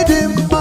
Idimma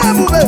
Jesus,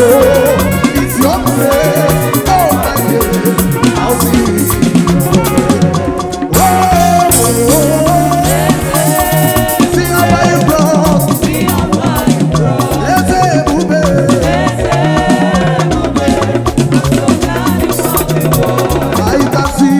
It's your grace. Oh my God, I'll sing. See how far you brought. Let's say, move it. I can see.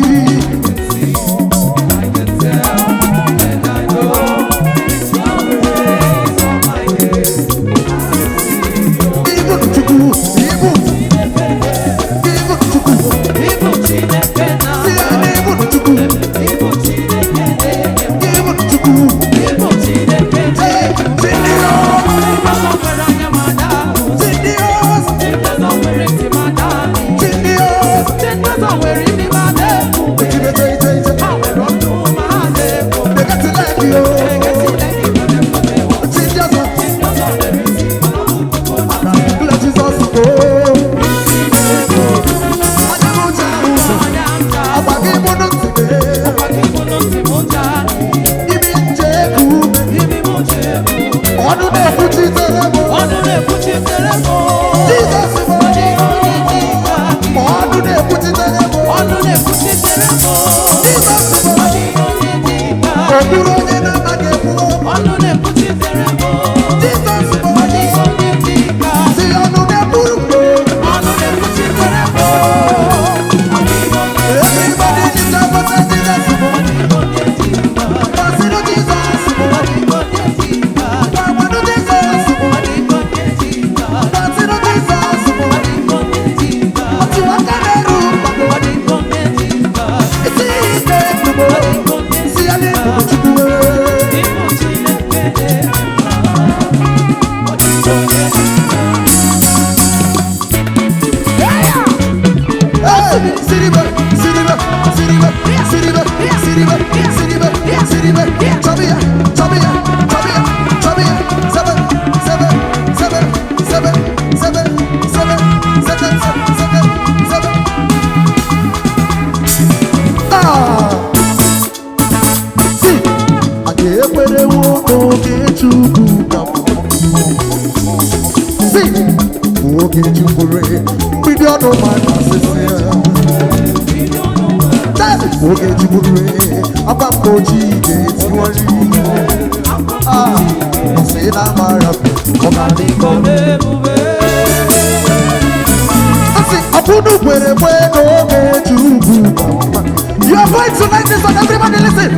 Your voice tonight is on, everybody listen.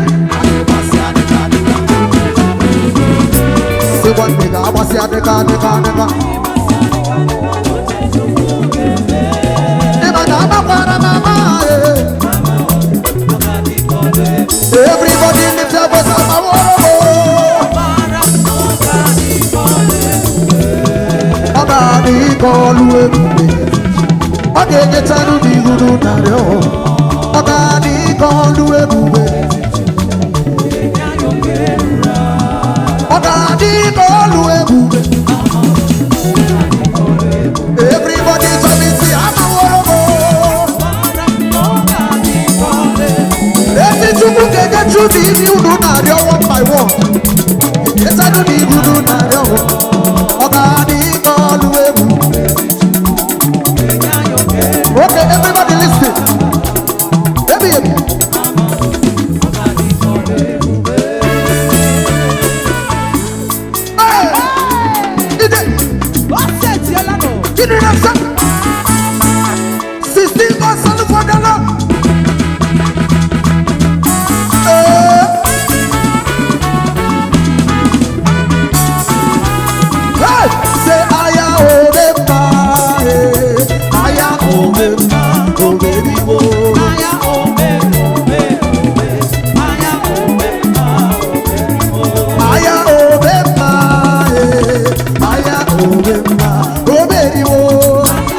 Say one nigga, I was here, nigga. Everybody in the table, Ogani call you. Ogani tanu di gudu nare o. Ogani call you. Ogani call you. Everybody tell me see I'm a Eti chuku keke chuti you do nare one by one. Yes I do di gudu nare o. Ogani call you. Okay, everybody listen. Baby. Hey! Did it? What's it? Did it have 16 months on the border. Hey! Say I am oh baby, oh.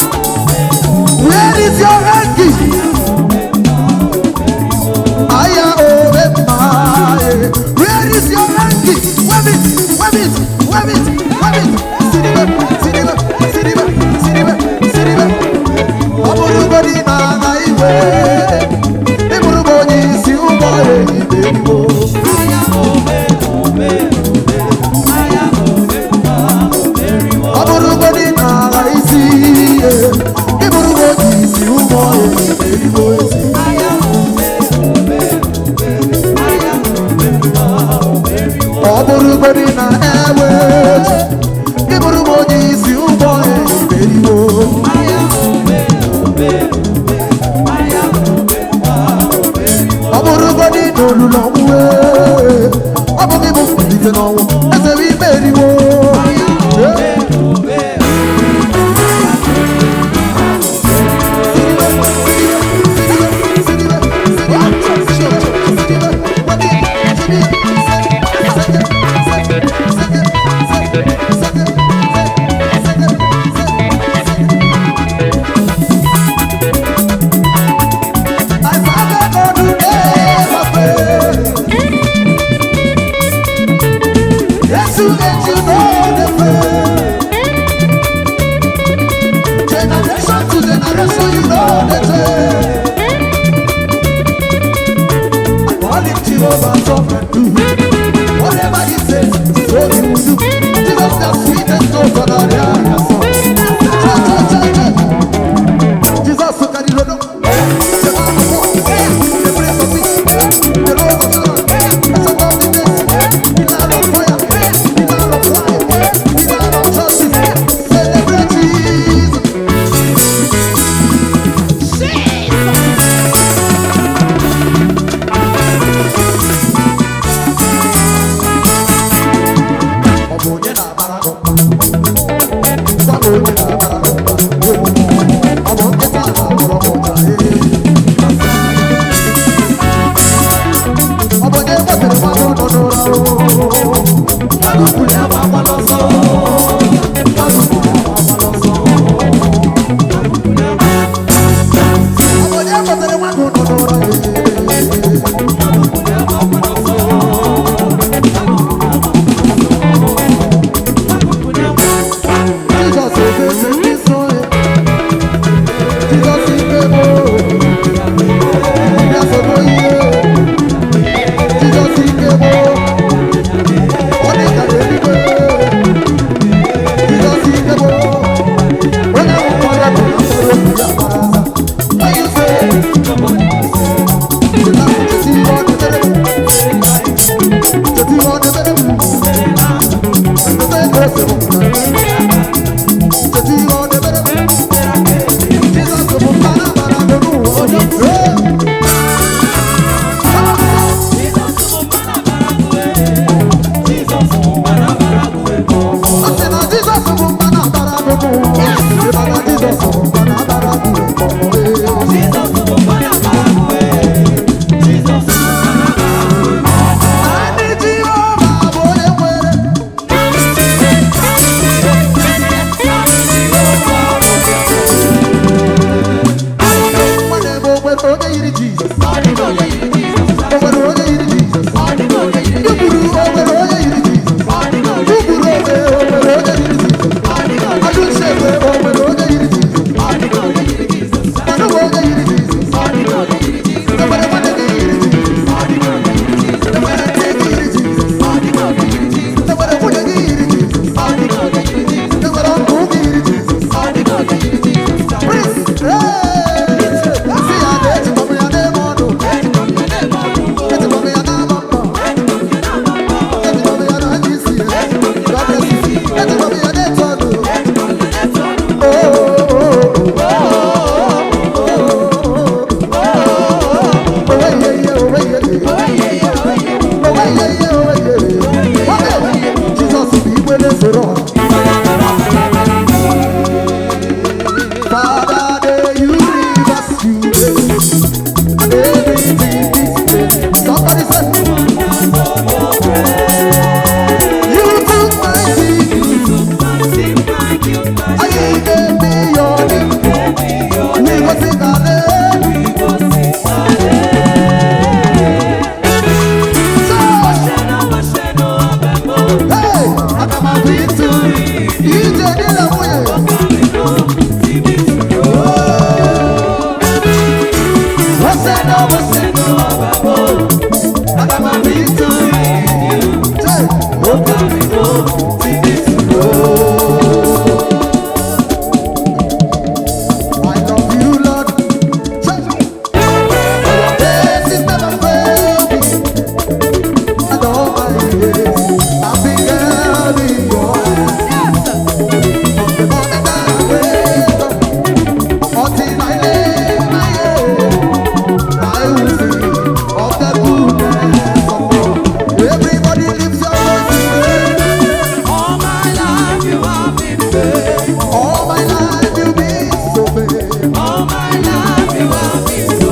All my life you've been so faithful. All my life you have been so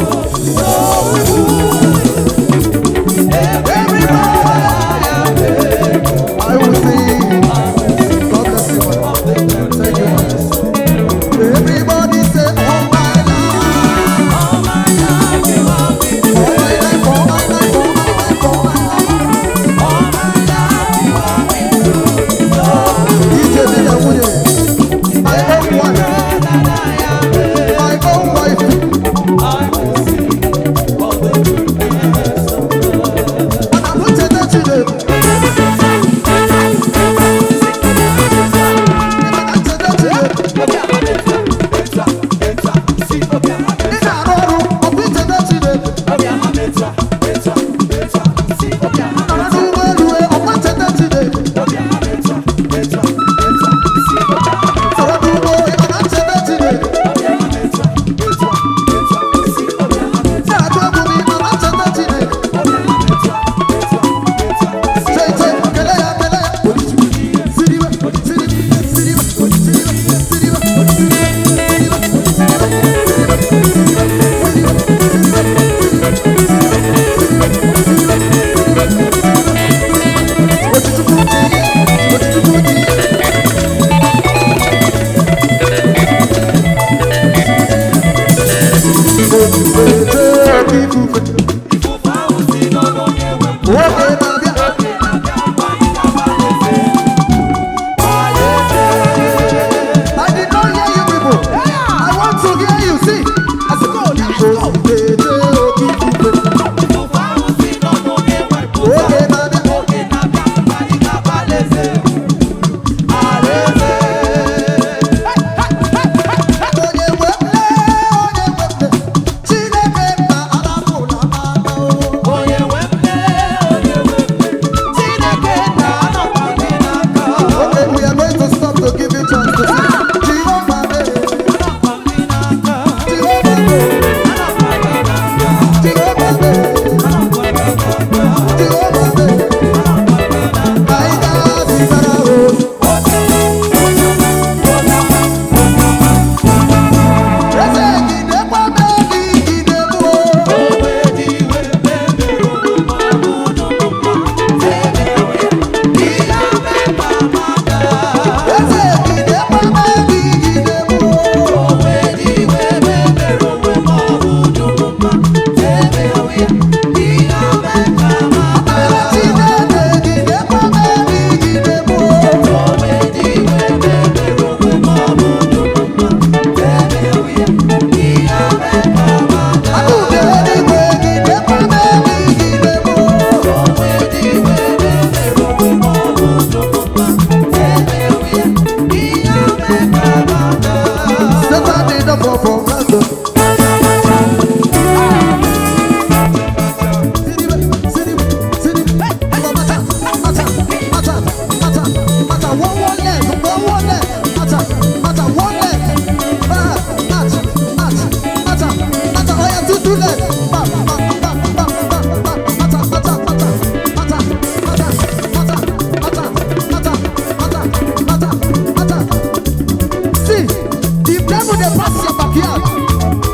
good. Every breath I take, I will sing. God bless you. Thank you. Everybody say, all my life. all my life you have been so All my life, all my life, all my life, all my life. all my life you have been so DJ Bida Wuye. My own wife, that I am there. my own wife. I will sing of the goodness of God. And I'm going to let you know.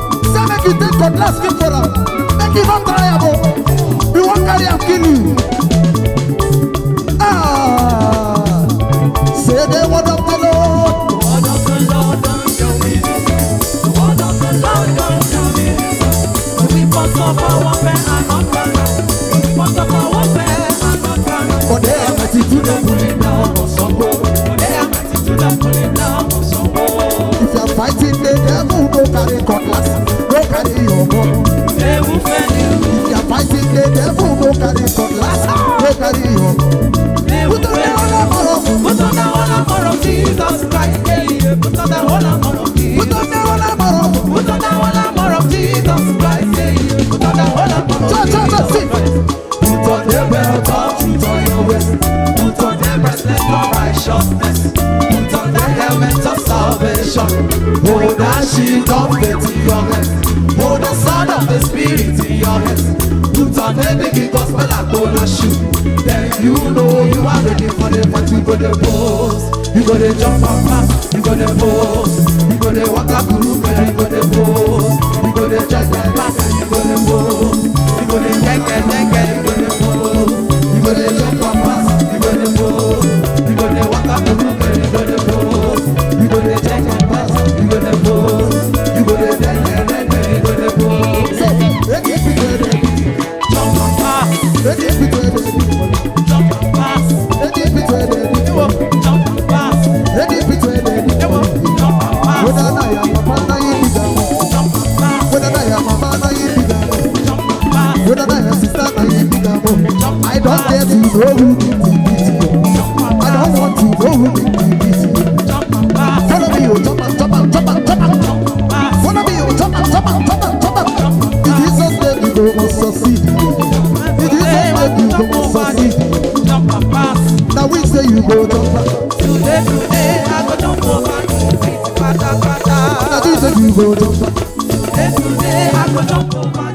Let's give for them. Make it not triable. We won't carry and kill you. Say the word of the Lord. Word of the Lord don't show me this. The word of the Lord don't show me this. The weapons of our warfare are not carnal. The weapons of our warfare are not carnal. For they are mighty to the Pulling down on some boat. For they are mighty to the pulling down on some boat. If you are fighting the devil, no carry cutlass, no carry your gun. They will fail you. If you are fighting the devil, no carry cutlass, no carry your gun. They will Put on the fail whole you. armor of Put on the whole armor of Jesus Christ. Yeah. Put on the whole armor of Jesus. Put on the whole armor of Put on the whole armor of Jesus Christ. Yeah. Put on the whole armor of Jesus Sing. Christ. Put on the belt of truth on your waist. Put on the breastplate of righteousness. Put on the helmet of salvation. Hold the shield of faith in your hands. Hold the sword of the spirit in your hands. Put on the big gospel and polo shoe. Then you know you are ready for the fight. We go the post. You go to jump and pass, you go to pose. You go to walk up through, you go to pose. You go to jump and pass, you go to pose. You go to gang, you go to pose. You go to jump and pass, you go to pose. You go to walk up through, you go to pose. You go to jump and pass, you go to pose. You go to gang, you go to pose. Jump and pass, jump and pass. I don't care to know who did it. I don't want to know who did it. Follow me, oh, jump up. Follow me, oh, jump up. It is just that you go must succeed. It is just that you go must succeed. Now we say you go jump up. Today, I go jump over. Now we say you go jump up. Today, I go jump over.